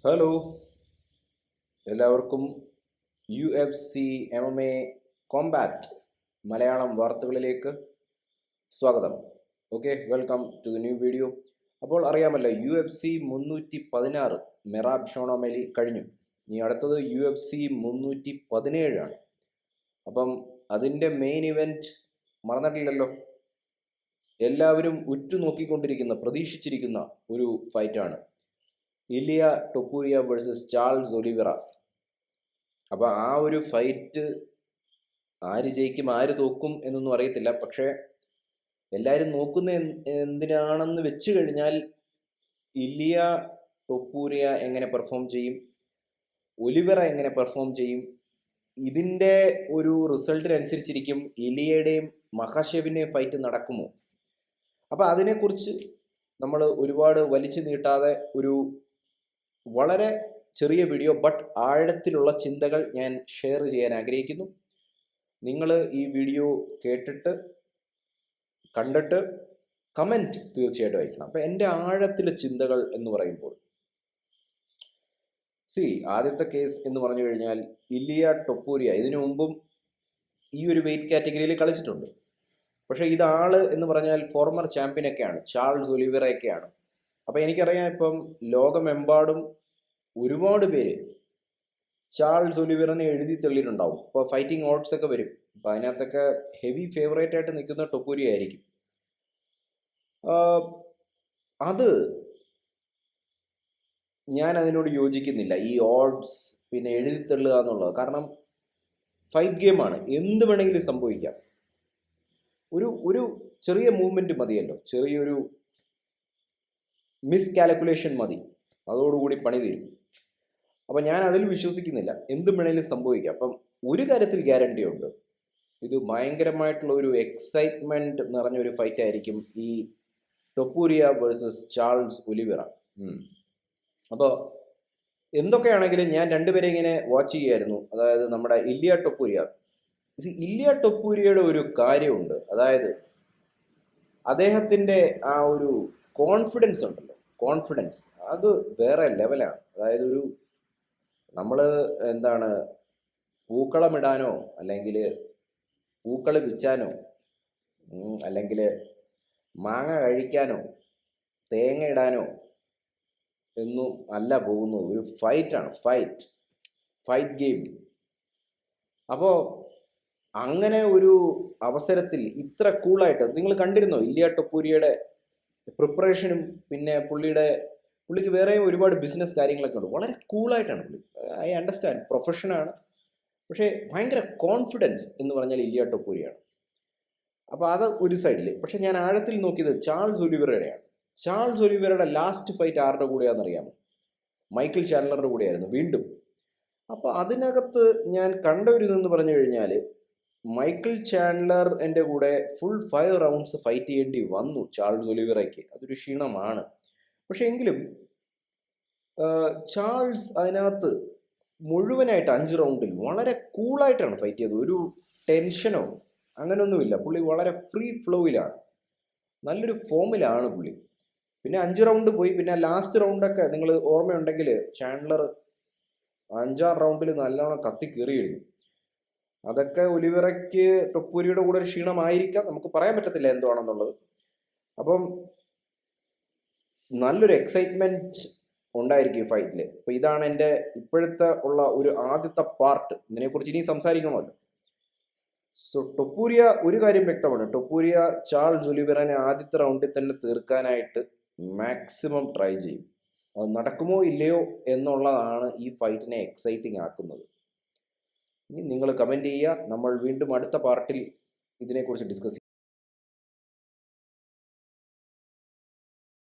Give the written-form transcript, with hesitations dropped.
Hello, എല്ലാവർക്കും UFC MMA compact Malayalam വാർത്തകളിലേക്ക് സ്വാഗതം. Okay, welcome to the new video. അപ്പോൾ അറിയാമല്ലോ, UFC 316 മെറാബ് ഷോണോമേലി കഴിഞ്ഞു. ഇനി അടുത്തത് UFC 317 അപ്പം അതിൻ്റെ മെയിൻ ഇവൻറ്റ് മറന്നിട്ടില്ലല്ലോ. എല്ലാവരും ഉറ്റുനോക്കിക്കൊണ്ടിരിക്കുന്ന, പ്രതീക്ഷിച്ചിരിക്കുന്ന ഒരു ഫൈറ്റാണ് ഇലിയ ടൊപ്പൂരിയ വേഴ്സസ് ചാൾസ് ഒലിവേറ. അപ്പോൾ ആ ഒരു ഫൈറ്റ് ആര് ജയിക്കും ആര് തോക്കും എന്നൊന്നും അറിയത്തില്ല. പക്ഷേ എല്ലാവരും നോക്കുന്ന എന്തിനാണെന്ന് വെച്ച് കഴിഞ്ഞാൽ ഇലിയ ടൊപ്പൂരിയ എങ്ങനെ പെർഫോം ചെയ്യും, ഒലിവേറ എങ്ങനെ പെർഫോം ചെയ്യും, ഇതിൻ്റെ ഒരു റിസൾട്ടിനനുസരിച്ചിരിക്കും ഇലിയയുടെയും മഹാഷേവിൻ്റെയും ഫൈറ്റ് നടക്കുമോ. അപ്പോൾ അതിനെക്കുറിച്ച് നമ്മൾ ഒരുപാട് വലിച്ചു നീട്ടാതെ ഒരു വളരെ ചെറിയ വീഡിയോ ബട്ട് ആഴത്തിലുള്ള ചിന്തകൾ ഞാൻ ഷെയർ ചെയ്യാൻ ആഗ്രഹിക്കുന്നു. നിങ്ങൾ ഈ വീഡിയോ കേട്ടിട്ട് കണ്ടിട്ട് കമൻറ്റ് തീർച്ചയായിട്ടും അയക്കണം. അപ്പം എൻ്റെ ആഴത്തിലെ ചിന്തകൾ എന്ന് പറയുമ്പോൾ, ആദ്യത്തെ കേസ് എന്ന് പറഞ്ഞു കഴിഞ്ഞാൽ ഇലിയ ടൊപ്പൂരിയ ഇതിനു മുമ്പും ഈ ഒരു വെയിറ്റ് കാറ്റഗറിയിൽ കളിച്ചിട്ടുണ്ട്. പക്ഷേ ഇതാള് എന്ന് പറഞ്ഞാൽ ഫോർമർ ചാമ്പ്യനൊക്കെയാണ്, ചാൾസ് ഒലിവേറയൊക്കെയാണ്. അപ്പോൾ എനിക്കറിയാം, ഇപ്പം ലോകമെമ്പാടും ഒരുപാട് പേര് ചാൾസ് ഒലിവേറിനെ എഴുതി തള്ളിയിട്ടുണ്ടാവും. ഇപ്പോൾ ഫൈറ്റിംഗ് ഓഡ്സ് ഒക്കെ വരും. അപ്പം അതിനകത്തൊക്കെ ഹെവി ഫേവറേറ്റ് ആയിട്ട് നിൽക്കുന്ന ടൊപ്പൂരി ആയിരിക്കും. അത് ഞാൻ അതിനോട് യോജിക്കുന്നില്ല, ഈ ഓഡ്സ് പിന്നെ എഴുതി തള്ളുക എന്നുള്ളത്. കാരണം ഫൈറ്റ് ഗെയിമാണ്, എന്ത് വേണമെങ്കിലും സംഭവിക്കാം. ഒരു ചെറിയ മൂവ്മെൻറ്റ് മതിയല്ലോ, ചെറിയൊരു മിസ്കാൽക്കുലേഷൻ മതി, അതോടുകൂടി പണി തീരും. അപ്പം ഞാൻ അതിൽ വിശ്വസിക്കുന്നില്ല, എന്തും വേണേലും സംഭവിക്കാം. അപ്പം ഒരു കാര്യത്തിൽ ഗ്യാരണ്ടി ഉണ്ട്, ഇത് ഭയങ്കരമായിട്ടുള്ള ഒരു എക്സൈറ്റ്മെൻറ്റ് നിറഞ്ഞൊരു ഫൈറ്റ് ആയിരിക്കും ഈ ടൊപ്പൂരിയ വേഴ്സസ് ചാൾസ് ഒലിവേറ. അപ്പോൾ എന്തൊക്കെയാണെങ്കിലും ഞാൻ രണ്ടുപേരെ ഇങ്ങനെ വാച്ച് ചെയ്യുമായിരുന്നു. അതായത് നമ്മുടെ ഇലിയ ടൊപ്പൂരിയയുടെ ഒരു കാര്യമുണ്ട്, അതായത് അദ്ദേഹത്തിൻ്റെ ആ ഒരു കോൺഫിഡൻസ് ഉണ്ടല്ലോ, കോൺഫിഡൻസ് അത് വേറെ ലെവലാണ്. അതായത് നമ്മൾ പൂക്കളമിടാനോ അല്ലെങ്കിൽ പൂക്കൾ വിൽക്കാനോ അല്ലെങ്കിൽ മാങ്ങ കഴിക്കാനോ തേങ്ങ ഇടാനോ എന്നും അല്ല പോകുന്നത്, ഒരു ഫൈറ്റാണ്, ഫൈറ്റ് ഗെയിം. അപ്പോൾ അങ്ങനെ ഒരു അവസരത്തിൽ ഇത്ര കൂളായിട്ട് നിങ്ങൾ കണ്ടിരുന്നോ ഇലിയ ടൊപ്പൂരിയയുടെ പ്രിപ്പറേഷനും? പിന്നെ പുള്ളിക്ക് വേറെ ഒരുപാട് ബിസിനസ് കാര്യങ്ങളൊക്കെ ഉണ്ട്. വളരെ കൂളായിട്ടാണ് പുള്ളി. ഐ അണ്ടർസ്റ്റാൻഡ്, പ്രൊഫഷനാണ്. പക്ഷേ ഭയങ്കര കോൺഫിഡൻസ് എന്ന് പറഞ്ഞാൽ ഇലിയ ടൊപ്പൂരിയാണ്. അപ്പോൾ അത് ഒരു സൈഡിൽ. പക്ഷെ ഞാൻ ആഴത്തിൽ നോക്കിയത് ചാൾസ് ഒലിവേറയുടെയാണ്. ചാൾസ് ഒലിവേറയുടെ ലാസ്റ്റ് ഫൈറ്റ് ആരുടെ കൂടെയാണെന്നറിയാമോ? മൈക്കിൾ ചാൻഡലറുടെ കൂടെയായിരുന്നു വീണ്ടും. അപ്പോൾ അതിനകത്ത് ഞാൻ കണ്ട ഒരു ഇതെന്ന് പറഞ്ഞു കഴിഞ്ഞാൽ, മൈക്കിൾ ചാൻഡലർ എൻ്റെ കൂടെ ഫുൾ 5 റൗണ്ട്സ് ഫൈറ്റ് ചെയ്യേണ്ടി വന്നു ചാൾസ് ഒലിവേറയ്ക്ക്. അതൊരു ക്ഷീണമാണ്. പക്ഷെ എങ്കിലും ചാൾസ് അതിനകത്ത് മുഴുവനായിട്ട് 5 റൗണ്ടിൽ വളരെ കൂളായിട്ടാണ് ഫൈറ്റ് ചെയ്തത്. ഒരു ടെൻഷനോ അങ്ങനെയൊന്നുമില്ല. പുള്ളി വളരെ ഫ്രീ ഫ്ലോയിലാണ്, നല്ലൊരു ഫോമിലാണ് പുള്ളി. പിന്നെ 5 റൗണ്ട് പോയി. പിന്നെ ലാസ്റ്റ് റൗണ്ടൊക്കെ നിങ്ങൾ ഓർമ്മയുണ്ടെങ്കിൽ ചാൻഡലർ 5-6 റൗണ്ടിൽ നല്ലോണം കത്തി കയറിയിരുന്നു. അതൊക്കെ ഒലിവേറയ്ക്ക് ടൊപ്പൂരിയുടെ കൂടെ ഒരു ക്ഷീണമായിരിക്കാം, നമുക്ക് പറയാൻ പറ്റത്തില്ല എന്താണെന്നുള്ളത്. അപ്പം നല്ലൊരു എക്സൈറ്റ്മെന്റ് ഉണ്ടായിരിക്കും ഫൈറ്റിൽ. അപ്പോൾ ഇതാണ് എൻ്റെ ഇപ്പോഴത്തെ ഉള്ള ഒരു ആദ്യത്തെ പാർട്ട്. ഇതിനെക്കുറിച്ച് ഇനി സംസാരിക്കണമല്ലോ. സോ ടൊപ്പൂരിയ ഒരു കാര്യം വ്യക്തമാണ്, ടൊപ്പൂരിയ ചാൾസ് ഒലിവേറനെ ആദ്യത്തെ റൗണ്ടിൽ തന്നെ തീർക്കാനായിട്ട് മാക്സിമം ട്രൈ ചെയ്യും. അത് നടക്കുമോ ഇല്ലയോ എന്നുള്ളതാണ് ഈ ഫൈറ്റിനെ എക്സൈറ്റിംഗ് ആക്കുന്നത്. ഇനി നിങ്ങൾ കമൻറ്റ് ചെയ്യുക. നമ്മൾ വീണ്ടും അടുത്ത പാർട്ടിൽ ഇതിനെക്കുറിച്ച് ഡിസ്കസ് ചെയ്യും.